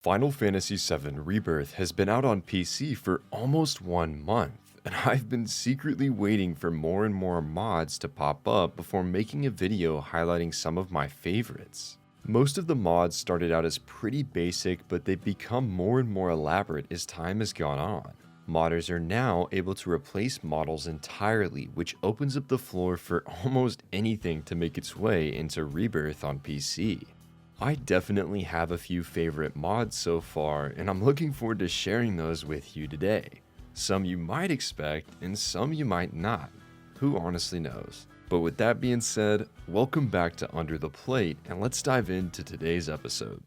Final Fantasy VII Rebirth has been out on PC for almost 1 month, and I've been secretly waiting for more and more mods to pop up before making a video highlighting some of my favorites. Most of the mods started out as pretty basic, but they've become more and more elaborate as time has gone on. Modders are now able to replace models entirely, which opens up the floor for almost anything to make its way into Rebirth on PC. I definitely have a few favorite mods so far, and I'm looking forward to sharing those with you today. Some you might expect, and some you might not. Who honestly knows? But with that being said, welcome back to Under the Plate, and let's dive into today's episode.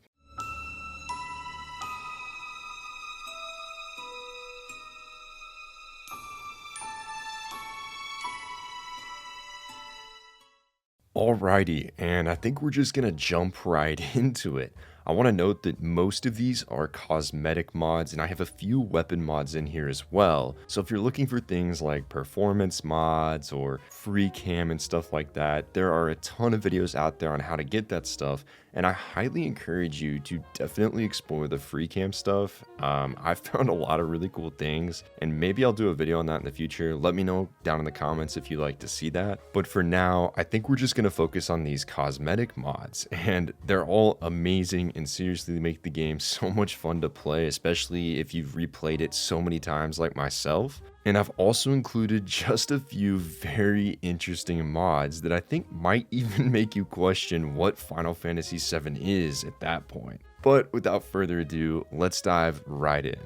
Alrighty, and I think we're just gonna jump right into it. I want to note that most of these are cosmetic mods, and I have a few weapon mods in here as well. So if you're looking for things like performance mods or free cam and stuff like that, there are a ton of videos out there on how to get that stuff, and I highly encourage you to definitely explore the free cam stuff. I've found a lot of really cool things, and maybe I'll do a video on that in the future. Let me know down in the comments if you'd like to see that. But for now, I think we're just going to focus on these cosmetic mods, and they're all amazing and seriously make the game so much fun to play, especially if you've replayed it so many times like myself. And I've also included just a few very interesting mods that I think might even make you question what Final Fantasy VII is at that point. But without further ado, let's dive right in.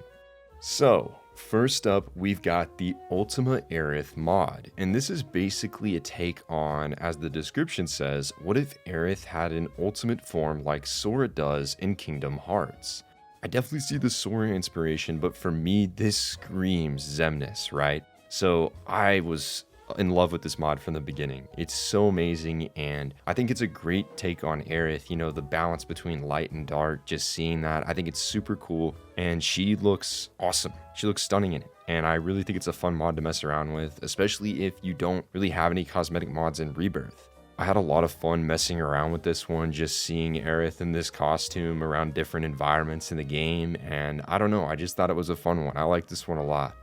So, first up, we've got the Ultima Aerith mod, and this is basically a take on, as the description says, what if Aerith had an ultimate form like Sora does in Kingdom Hearts? I definitely see the Sora inspiration, but for me, this screams Xemnas, right? So I was in love with this mod from the beginning. It's so amazing, and I think it's a great take on Aerith, the balance between light and dark, just seeing that. I think it's super cool, and she looks awesome. She looks stunning in it, and I really think it's a fun mod to mess around with, especially if you don't really have any cosmetic mods in Rebirth. I had a lot of fun messing around with this one, just seeing Aerith in this costume around different environments in the game, and I don't know, I just thought it was a fun one. I like this one a lot.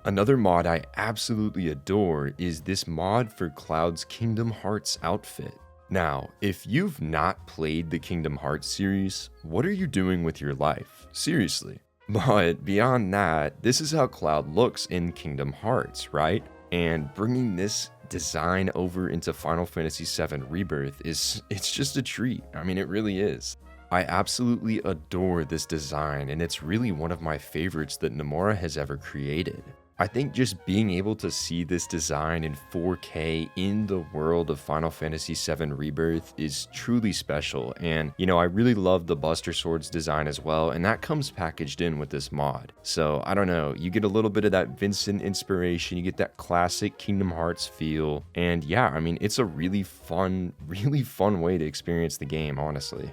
Another mod I absolutely adore is this mod for Cloud's Kingdom Hearts outfit. Now, if you've not played the Kingdom Hearts series, what are you doing with your life? Seriously. But beyond that, this is how Cloud looks in Kingdom Hearts, right? And bringing this design over into Final Fantasy VII Rebirth it's just a treat. I mean, it really is. I absolutely adore this design, and it's really one of my favorites that Nomura has ever created. I think just being able to see this design in 4K in the world of Final Fantasy VII Rebirth is truly special, and I really love the Buster Swords design as well, and that comes packaged in with this mod. So I don't know, you get a little bit of that Vincent inspiration, you get that classic Kingdom Hearts feel, and yeah, I mean, it's a really fun way to experience the game, honestly.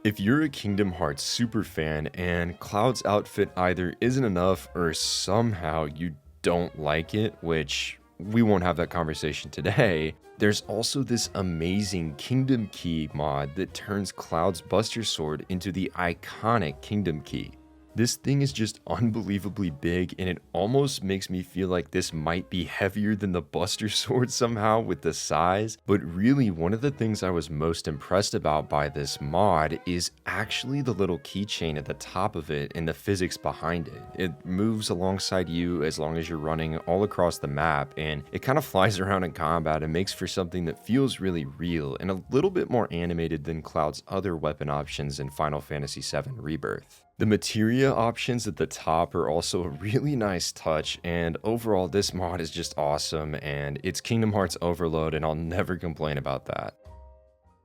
If you're a Kingdom Hearts super fan and Cloud's outfit either isn't enough or somehow you don't like it, which we won't have that conversation today, there's also this amazing Kingdom Key mod that turns Cloud's Buster Sword into the iconic Kingdom Key. This thing is just unbelievably big, and it almost makes me feel like this might be heavier than the Buster Sword somehow with the size. But really, one of the things I was most impressed about by this mod is actually the little keychain at the top of it and the physics behind it. It moves alongside you as long as you're running all across the map, and it kind of flies around in combat and makes for something that feels really real and a little bit more animated than Cloud's other weapon options in Final Fantasy VII Rebirth. The materia options at the top are also a really nice touch, and overall this mod is just awesome, and it's Kingdom Hearts overload, and I'll never complain about that.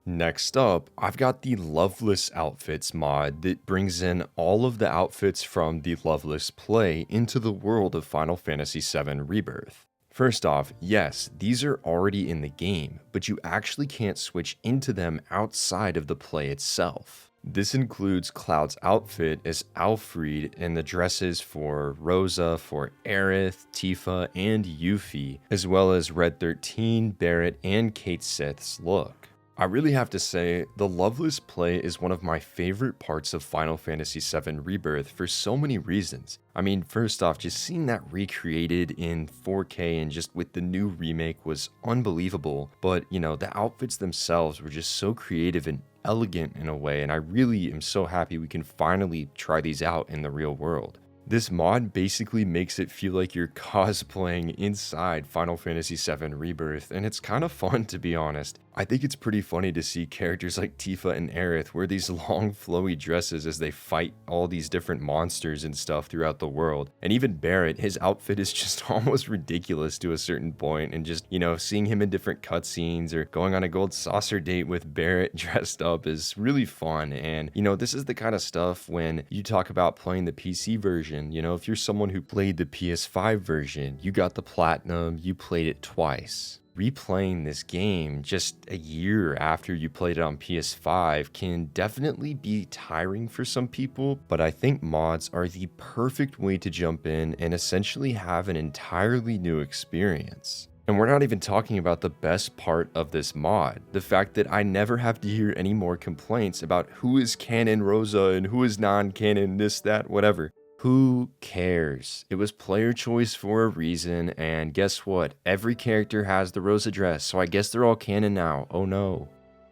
Next up, I've got the Loveless outfits mod that brings in all of the outfits from the Loveless play into the world of Final Fantasy VII Rebirth. First off, yes, these are already in the game, but you actually can't switch into them outside of the play itself. This includes Cloud's outfit as Alfred and the dresses for Rosa, for Aerith, Tifa, and Yuffie, as well as Red 13, Barrett, and Kate Sith's look. I really have to say, the Loveless play is one of my favorite parts of Final Fantasy VII Rebirth for so many reasons. I mean, first off, just seeing that recreated in 4K and just with the new remake was unbelievable, but the outfits themselves were just so creative and elegant in a way, and I really am so happy we can finally try these out in the real world. This mod basically makes it feel like you're cosplaying inside Final Fantasy VII Rebirth, and it's kind of fun to be honest. I think it's pretty funny to see characters like Tifa and Aerith wear these long flowy dresses as they fight all these different monsters and stuff throughout the world. And even Barrett, his outfit is just almost ridiculous to a certain point, and just, seeing him in different cutscenes or going on a gold saucer date with Barrett dressed up is really fun. And, this is the kind of stuff when you talk about playing the PC version. If you're someone who played the PS5 version, you got the platinum, you played it twice. Replaying this game just a year after you played it on PS5 can definitely be tiring for some people, but I think mods are the perfect way to jump in and essentially have an entirely new experience. And we're not even talking about the best part of this mod, the fact that I never have to hear any more complaints about who is canon Rosa and who is non-canon, this, that, whatever. Who cares? It was player choice for a reason, and guess what? Every character has the Rosa dress, so I guess they're all canon now. Oh no.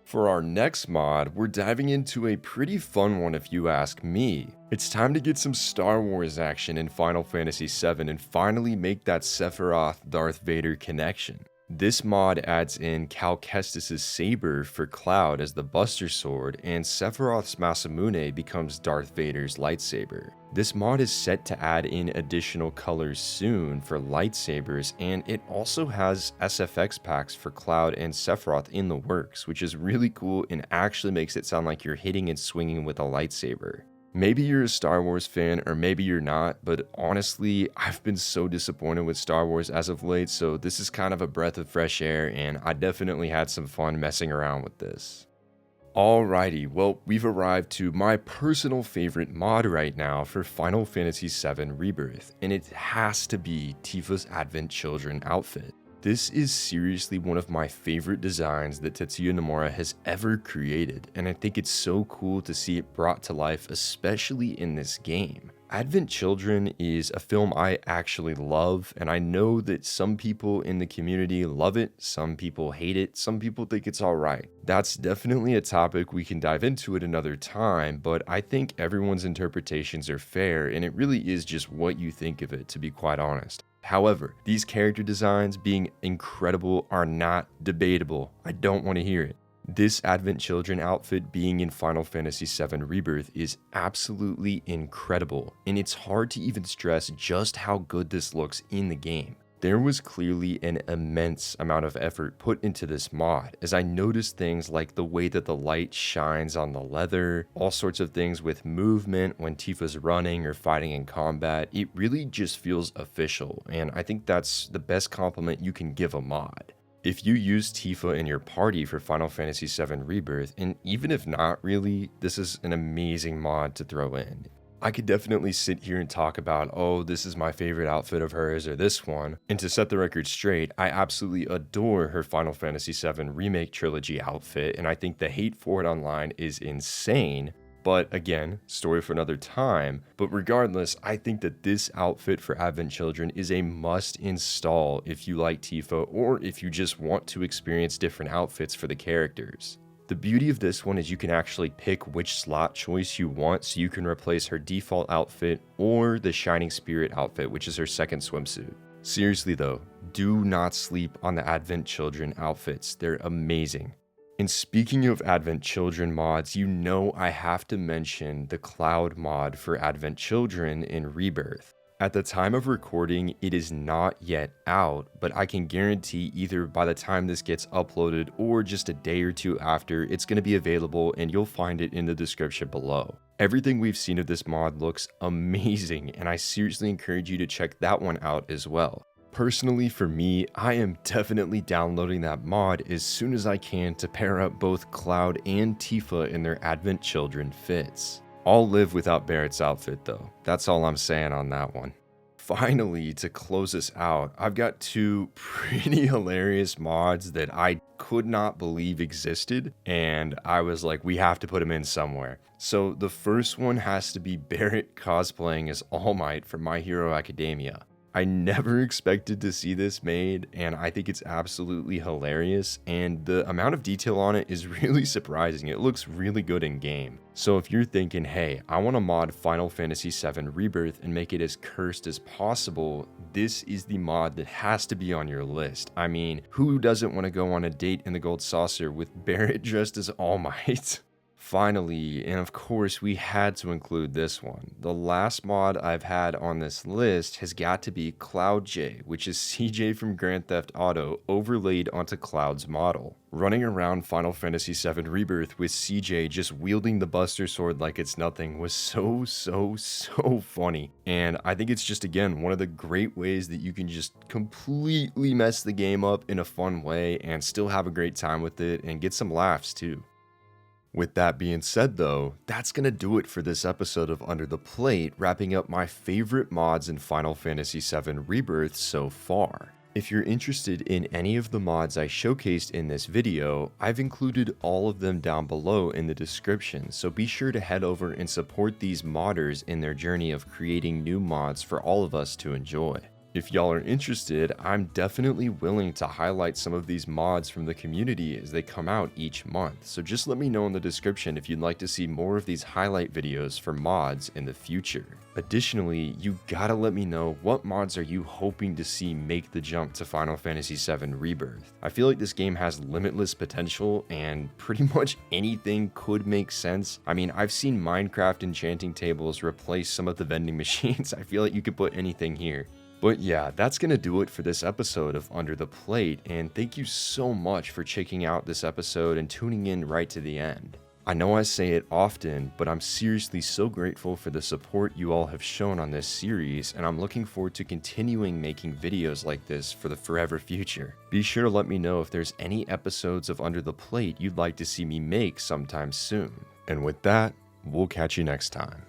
For our next mod, we're diving into a pretty fun one if you ask me. It's time to get some Star Wars action in Final Fantasy VII and finally make that Sephiroth Darth Vader connection. This mod adds in Cal Kestis' saber for Cloud as the Buster Sword, and Sephiroth's Masamune becomes Darth Vader's lightsaber. This mod is set to add in additional colors soon for lightsabers, and it also has SFX packs for Cloud and Sephiroth in the works, which is really cool and actually makes it sound like you're hitting and swinging with a lightsaber. Maybe you're a Star Wars fan, or maybe you're not, but honestly, I've been so disappointed with Star Wars as of late, so this is kind of a breath of fresh air, and I definitely had some fun messing around with this. Alrighty, well, we've arrived to my personal favorite mod right now for Final Fantasy VII Rebirth, and it has to be Tifa's Advent Children outfit. This is seriously one of my favorite designs that Tetsuya Nomura has ever created, and I think it's so cool to see it brought to life, especially in this game. Advent Children is a film I actually love, and I know that some people in the community love it, some people hate it, some people think it's alright. That's definitely a topic we can dive into at another time, but I think everyone's interpretations are fair, and it really is just what you think of it, to be quite honest. However, these character designs being incredible are not debatable. I don't want to hear it. This Advent Children outfit being in Final Fantasy VII Rebirth is absolutely incredible, and it's hard to even stress just how good this looks in the game. There was clearly an immense amount of effort put into this mod, as I noticed things like the way that the light shines on the leather, all sorts of things with movement when Tifa's running or fighting in combat. It really just feels official, and I think that's the best compliment you can give a mod. If you use Tifa in your party for Final Fantasy VII Rebirth, and even if not really, this is an amazing mod to throw in. I could definitely sit here and talk about, oh, this is my favorite outfit of hers or this one. And to set the record straight, I absolutely adore her Final Fantasy VII Remake Trilogy outfit, and I think the hate for it online is insane. But again, story for another time. But regardless, I think that this outfit for Advent Children is a must install if you like Tifa or if you just want to experience different outfits for the characters. The beauty of this one is you can actually pick which slot choice you want, so you can replace her default outfit or the Shining Spirit outfit, which is her second swimsuit. Seriously though, do not sleep on the Advent Children outfits, they're amazing. And speaking of Advent Children mods, you know I have to mention the Cloud mod for Advent Children in Rebirth. At the time of recording, it is not yet out, but I can guarantee either by the time this gets uploaded or just a day or two after, it's going to be available and you'll find it in the description below. Everything we've seen of this mod looks amazing, and I seriously encourage you to check that one out as well. Personally, for me, I am definitely downloading that mod as soon as I can to pair up both Cloud and Tifa in their Advent Children fits. I'll live without Barrett's outfit though, that's all I'm saying on that one. Finally, to close us out, I've got two pretty hilarious mods that I could not believe existed, and I was like, we have to put him in somewhere. So the first one has to be Barrett cosplaying as All Might from My Hero Academia. I never expected to see this made, and I think it's absolutely hilarious, and the amount of detail on it is really surprising. It looks really good in game. So if you're thinking, hey, I want to mod Final Fantasy VII Rebirth and make it as cursed as possible, this is the mod that has to be on your list. I mean, who doesn't want to go on a date in the Gold Saucer with Barrett dressed as All Might? Finally, and of course, we had to include this one. The last mod I've had on this list has got to be Cloud J, which is CJ from Grand Theft Auto overlaid onto Cloud's model. Running around Final Fantasy VII Rebirth with CJ just wielding the Buster Sword like it's nothing was so funny. And I think it's just, again, one of the great ways that you can just completely mess the game up in a fun way and still have a great time with it and get some laughs too. With that being said though, that's gonna do it for this episode of Under the Plate, wrapping up my favorite mods in Final Fantasy VII Rebirth so far. If you're interested in any of the mods I showcased in this video, I've included all of them down below in the description, so be sure to head over and support these modders in their journey of creating new mods for all of us to enjoy. If y'all are interested, I'm definitely willing to highlight some of these mods from the community as they come out each month, so just let me know in the description if you'd like to see more of these highlight videos for mods in the future. Additionally, you gotta let me know what mods are you hoping to see make the jump to Final Fantasy VII Rebirth. I feel like this game has limitless potential and pretty much anything could make sense. I mean, I've seen Minecraft enchanting tables replace some of the vending machines. I feel like you could put anything here. But yeah, that's gonna do it for this episode of Under the Plate, and thank you so much for checking out this episode and tuning in right to the end. I know I say it often, but I'm seriously so grateful for the support you all have shown on this series, and I'm looking forward to continuing making videos like this for the forever future. Be sure to let me know if there's any episodes of Under the Plate you'd like to see me make sometime soon. And with that, we'll catch you next time.